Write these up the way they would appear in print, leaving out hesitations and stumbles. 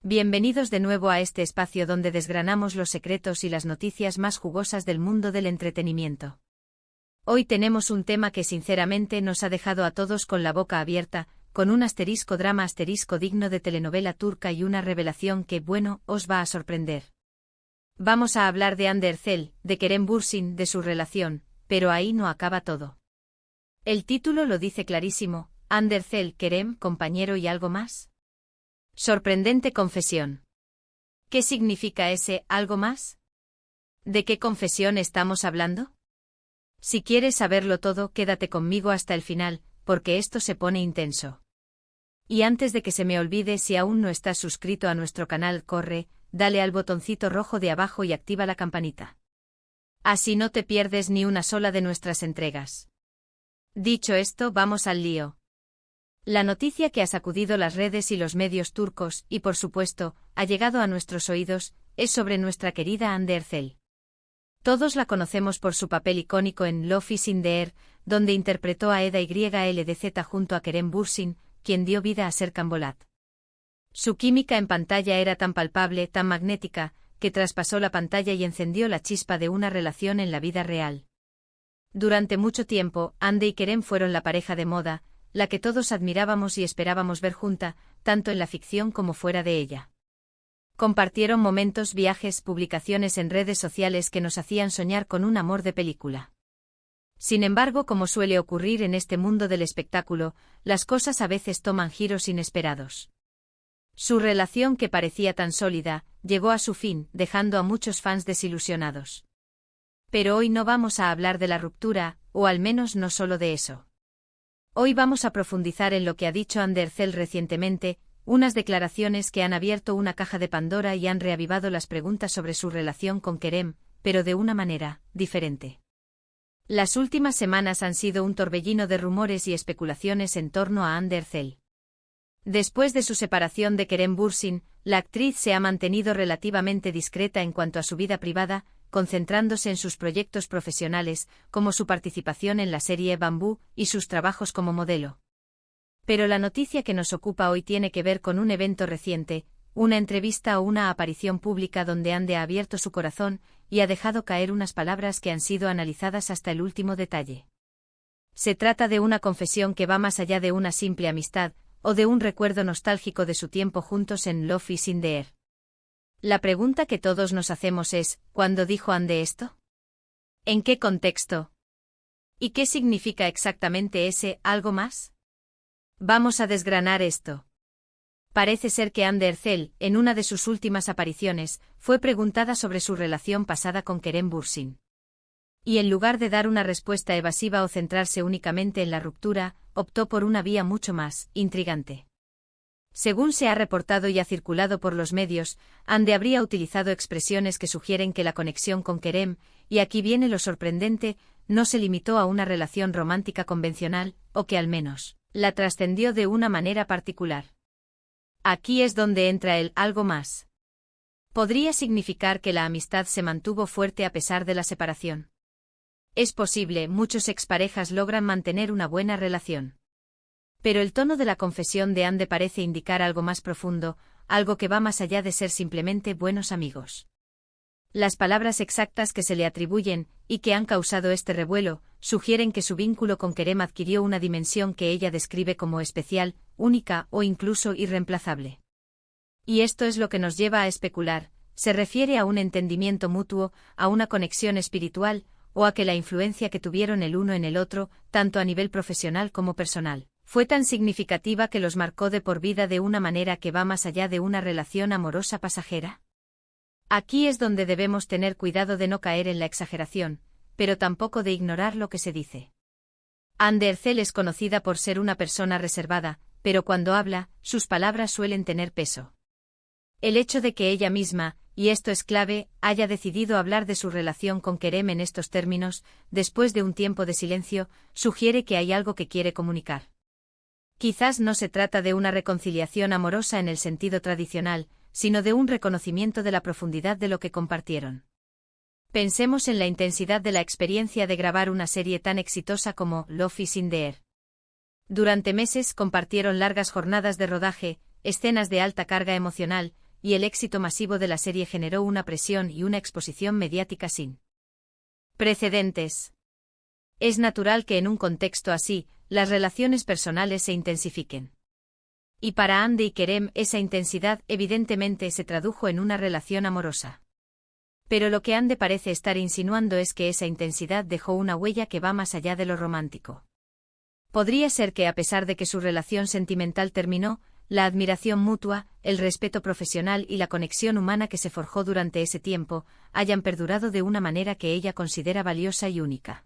Bienvenidos de nuevo a este espacio donde desgranamos los secretos y las noticias más jugosas del mundo del entretenimiento. Hoy tenemos un tema que sinceramente nos ha dejado a todos con la boca abierta, con un drama digno de telenovela turca y una revelación que, bueno, os va a sorprender. Vamos a hablar de Hande Erçel, de Kerem Bürsin, de su relación, pero ahí no acaba todo. El título lo dice clarísimo: Hande Erçel, Kerem, compañero y algo más. Sorprendente confesión. ¿Qué significa ese algo más? ¿De qué confesión estamos hablando? Si quieres saberlo todo, quédate conmigo hasta el final, porque esto se pone intenso. Y antes de que se me olvide, si aún no estás suscrito a nuestro canal, corre, dale al botoncito rojo de abajo y activa la campanita. Así no te pierdes ni una sola de nuestras entregas. Dicho esto, vamos al lío. La noticia que ha sacudido las redes y los medios turcos, y por supuesto, ha llegado a nuestros oídos, es sobre nuestra querida Hande Erçel. Todos la conocemos por su papel icónico en Love is in the Air, donde interpretó a Eda YLDZ junto a Kerem Bürsin, quien dio vida a Serkan Bolat. Su química en pantalla era tan palpable, tan magnética, que traspasó la pantalla y encendió la chispa de una relación en la vida real. Durante mucho tiempo, Hande y Kerem fueron la pareja de moda, la que todos admirábamos y esperábamos ver junta, tanto en la ficción como fuera de ella. Compartieron momentos, viajes, publicaciones en redes sociales que nos hacían soñar con un amor de película. Sin embargo, como suele ocurrir en este mundo del espectáculo, las cosas a veces toman giros inesperados. Su relación, que parecía tan sólida, llegó a su fin, dejando a muchos fans desilusionados. Pero hoy no vamos a hablar de la ruptura, o al menos no solo de eso. Hoy vamos a profundizar en lo que ha dicho Hande Erçel recientemente, unas declaraciones que han abierto una caja de Pandora y han reavivado las preguntas sobre su relación con Kerem, pero de una manera diferente. Las últimas semanas han sido un torbellino de rumores y especulaciones en torno a Hande Erçel. Después de su separación de Kerem Bürsin, la actriz se ha mantenido relativamente discreta en cuanto a su vida privada, concentrándose en sus proyectos profesionales, como su participación en la serie Bambú y sus trabajos como modelo. Pero la noticia que nos ocupa hoy tiene que ver con un evento reciente, una entrevista o una aparición pública donde Hande ha abierto su corazón y ha dejado caer unas palabras que han sido analizadas hasta el último detalle. Se trata de una confesión que va más allá de una simple amistad, o de un recuerdo nostálgico de su tiempo juntos en Love is in the Air. La pregunta que todos nos hacemos es, ¿cuándo dijo Hande esto? ¿En qué contexto? ¿Y qué significa exactamente ese algo más? Vamos a desgranar esto. Parece ser que Hande Erçel, en una de sus últimas apariciones, fue preguntada sobre su relación pasada con Kerem Bürsin. Y en lugar de dar una respuesta evasiva o centrarse únicamente en la ruptura, optó por una vía mucho más intrigante. Según se ha reportado y ha circulado por los medios, Hande habría utilizado expresiones que sugieren que la conexión con Kerem, y aquí viene lo sorprendente, no se limitó a una relación romántica convencional, o que al menos, la trascendió de una manera particular. Aquí es donde entra el algo más. Podría significar que la amistad se mantuvo fuerte a pesar de la separación. Es posible, muchos exparejas logran mantener una buena relación. Pero el tono de la confesión de Hande parece indicar algo más profundo, algo que va más allá de ser simplemente buenos amigos. Las palabras exactas que se le atribuyen, y que han causado este revuelo, sugieren que su vínculo con Kerem adquirió una dimensión que ella describe como especial, única o incluso irreemplazable. Y esto es lo que nos lleva a especular, se refiere a un entendimiento mutuo, a una conexión espiritual, o a que la influencia que tuvieron el uno en el otro, tanto a nivel profesional como personal, fue tan significativa que los marcó de por vida de una manera que va más allá de una relación amorosa pasajera. Aquí es donde debemos tener cuidado de no caer en la exageración, pero tampoco de ignorar lo que se dice. Hande Erçel es conocida por ser una persona reservada, pero cuando habla, sus palabras suelen tener peso. El hecho de que ella misma, y esto es clave, haya decidido hablar de su relación con Kerem en estos términos, después de un tiempo de silencio, sugiere que hay algo que quiere comunicar. Quizás no se trata de una reconciliación amorosa en el sentido tradicional, sino de un reconocimiento de la profundidad de lo que compartieron. Pensemos en la intensidad de la experiencia de grabar una serie tan exitosa como Love is in the Air. Durante meses compartieron largas jornadas de rodaje, escenas de alta carga emocional, y el éxito masivo de la serie generó una presión y una exposición mediática sin precedentes. Es natural que en un contexto así, las relaciones personales se intensifiquen. Y para Andy y Kerem esa intensidad evidentemente se tradujo en una relación amorosa. Pero lo que Andy parece estar insinuando es que esa intensidad dejó una huella que va más allá de lo romántico. Podría ser que a pesar de que su relación sentimental terminó, la admiración mutua, el respeto profesional y la conexión humana que se forjó durante ese tiempo, hayan perdurado de una manera que ella considera valiosa y única.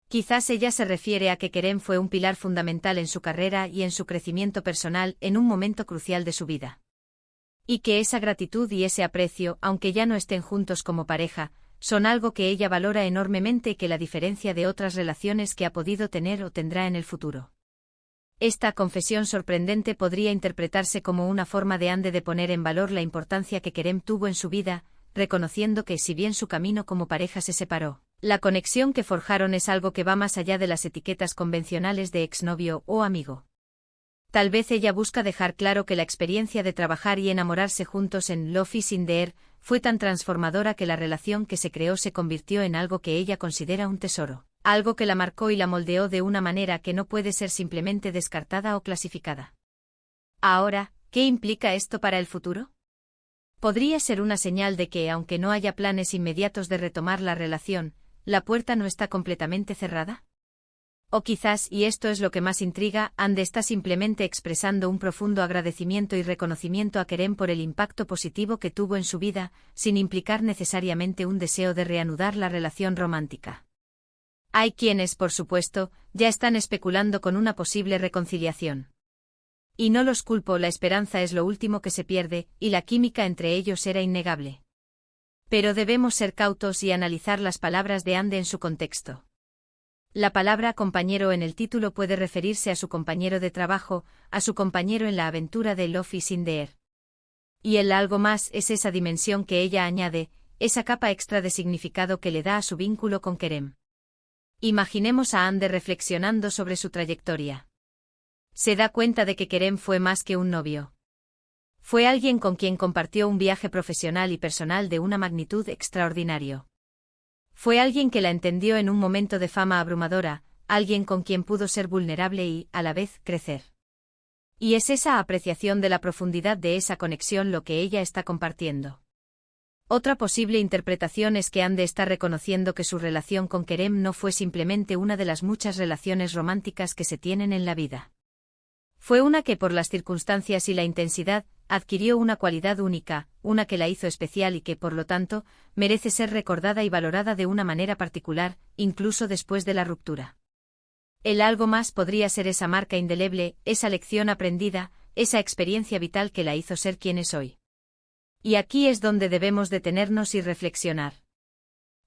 Quizás ella se refiere a que Kerem fue un pilar fundamental en su carrera y en su crecimiento personal en un momento crucial de su vida. Y que esa gratitud y ese aprecio, aunque ya no estén juntos como pareja, son algo que ella valora enormemente y que la diferencia de otras relaciones que ha podido tener o tendrá en el futuro. Esta confesión sorprendente podría interpretarse como una forma de Andy de poner en valor la importancia que Kerem tuvo en su vida, reconociendo que si bien su camino como pareja se separó, la conexión que forjaron es algo que va más allá de las etiquetas convencionales de exnovio o amigo. Tal vez ella busca dejar claro que la experiencia de trabajar y enamorarse juntos en Love is in the Air fue tan transformadora que la relación que se creó se convirtió en algo que ella considera un tesoro, algo que la marcó y la moldeó de una manera que no puede ser simplemente descartada o clasificada. Ahora, ¿qué implica esto para el futuro? Podría ser una señal de que, aunque no haya planes inmediatos de retomar la relación, ¿la puerta no está completamente cerrada? O quizás, y esto es lo que más intriga, Andy está simplemente expresando un profundo agradecimiento y reconocimiento a Kerem por el impacto positivo que tuvo en su vida, sin implicar necesariamente un deseo de reanudar la relación romántica. Hay quienes, por supuesto, ya están especulando con una posible reconciliación. Y no los culpo, la esperanza es lo último que se pierde, y la química entre ellos era innegable. Pero debemos ser cautos y analizar las palabras de Andy en su contexto. La palabra compañero en el título puede referirse a su compañero de trabajo, a su compañero en la aventura de Love is in the Air. Y el algo más es esa dimensión que ella añade, esa capa extra de significado que le da a su vínculo con Kerem. Imaginemos a Andy reflexionando sobre su trayectoria. Se da cuenta de que Kerem fue más que un novio. Fue alguien con quien compartió un viaje profesional y personal de una magnitud extraordinaria. Fue alguien que la entendió en un momento de fama abrumadora, alguien con quien pudo ser vulnerable y, a la vez, crecer. Y es esa apreciación de la profundidad de esa conexión lo que ella está compartiendo. Otra posible interpretación es que Andy está reconociendo que su relación con Kerem no fue simplemente una de las muchas relaciones románticas que se tienen en la vida. Fue una que por las circunstancias y la intensidad, adquirió una cualidad única, una que la hizo especial y que, por lo tanto, merece ser recordada y valorada de una manera particular, incluso después de la ruptura. El algo más podría ser esa marca indeleble, esa lección aprendida, esa experiencia vital que la hizo ser quien es hoy. Y aquí es donde debemos detenernos y reflexionar.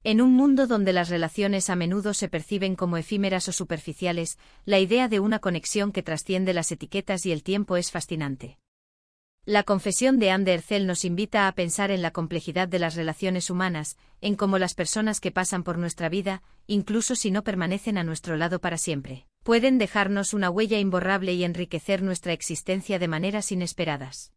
En un mundo donde las relaciones a menudo se perciben como efímeras o superficiales, la idea de una conexión que trasciende las etiquetas y el tiempo es fascinante. La confesión de Andy Ercel nos invita a pensar en la complejidad de las relaciones humanas, en cómo las personas que pasan por nuestra vida, incluso si no permanecen a nuestro lado para siempre, pueden dejarnos una huella imborrable y enriquecer nuestra existencia de maneras inesperadas.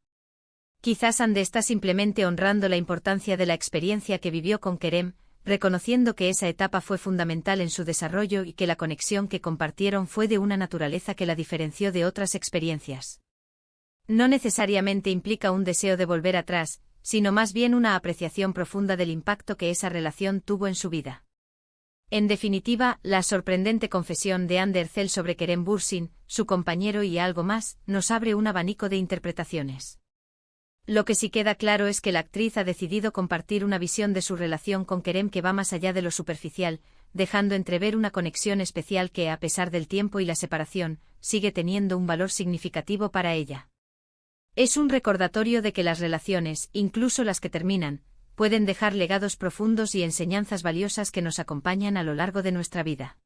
Quizás Andy está simplemente honrando la importancia de la experiencia que vivió con Kerem, reconociendo que esa etapa fue fundamental en su desarrollo y que la conexión que compartieron fue de una naturaleza que la diferenció de otras experiencias. No necesariamente implica un deseo de volver atrás, sino más bien una apreciación profunda del impacto que esa relación tuvo en su vida. En definitiva, la sorprendente confesión de Andy Ercel sobre Kerem Bürsin, su compañero y algo más, nos abre un abanico de interpretaciones. Lo que sí queda claro es que la actriz ha decidido compartir una visión de su relación con Kerem que va más allá de lo superficial, dejando entrever una conexión especial que, a pesar del tiempo y la separación, sigue teniendo un valor significativo para ella. Es un recordatorio de que las relaciones, incluso las que terminan, pueden dejar legados profundos y enseñanzas valiosas que nos acompañan a lo largo de nuestra vida.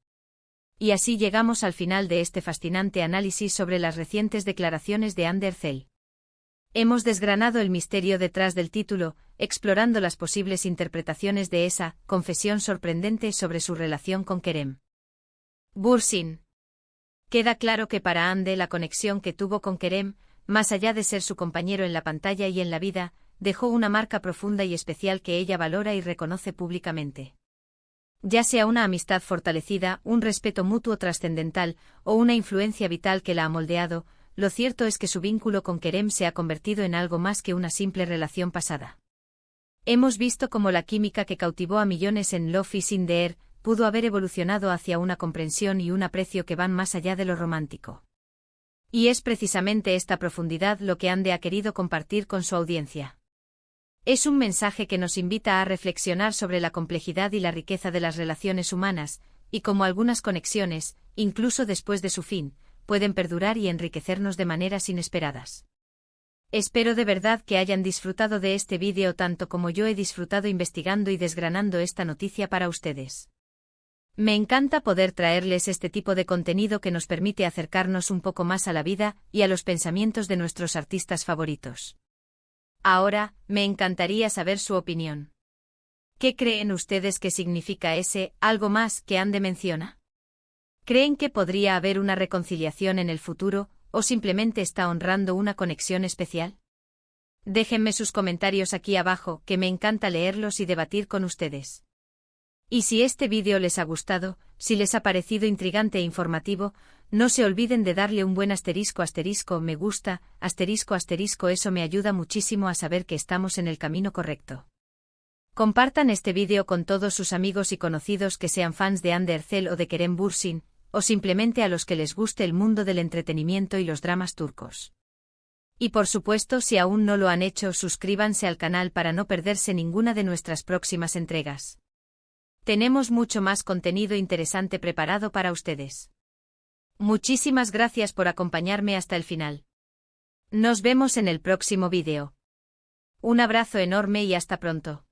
Y así llegamos al final de este fascinante análisis sobre las recientes declaraciones de Andy Ercel. Hemos desgranado el misterio detrás del título, explorando las posibles interpretaciones de esa confesión sorprendente sobre su relación con Kerem Bürsin. Queda claro que para Andy la conexión que tuvo con Kerem más allá de ser su compañero en la pantalla y en la vida, dejó una marca profunda y especial que ella valora y reconoce públicamente. Ya sea una amistad fortalecida, un respeto mutuo trascendental o una influencia vital que la ha moldeado, lo cierto es que su vínculo con Kerem se ha convertido en algo más que una simple relación pasada. Hemos visto cómo la química que cautivó a millones en Love is in the Air pudo haber evolucionado hacia una comprensión y un aprecio que van más allá de lo romántico. Y es precisamente esta profundidad lo que Ande ha querido compartir con su audiencia. Es un mensaje que nos invita a reflexionar sobre la complejidad y la riqueza de las relaciones humanas, y cómo algunas conexiones, incluso después de su fin, pueden perdurar y enriquecernos de maneras inesperadas. Espero de verdad que hayan disfrutado de este vídeo tanto como yo he disfrutado investigando y desgranando esta noticia para ustedes. Me encanta poder traerles este tipo de contenido que nos permite acercarnos un poco más a la vida y a los pensamientos de nuestros artistas favoritos. Ahora, me encantaría saber su opinión. ¿Qué creen ustedes que significa ese algo más que Ande menciona? ¿Creen que podría haber una reconciliación en el futuro, o simplemente está honrando una conexión especial? Déjenme sus comentarios aquí abajo, que me encanta leerlos y debatir con ustedes. Y si este vídeo les ha gustado, si les ha parecido intrigante e informativo, no se olviden de darle un buen me gusta, eso me ayuda muchísimo a saber que estamos en el camino correcto. Compartan este vídeo con todos sus amigos y conocidos que sean fans de Hande Erçel o de Kerem Bürsin, o simplemente a los que les guste el mundo del entretenimiento y los dramas turcos. Y por supuesto, si aún no lo han hecho, suscríbanse al canal para no perderse ninguna de nuestras próximas entregas. Tenemos mucho más contenido interesante preparado para ustedes. Muchísimas gracias por acompañarme hasta el final. Nos vemos en el próximo vídeo. Un abrazo enorme y hasta pronto.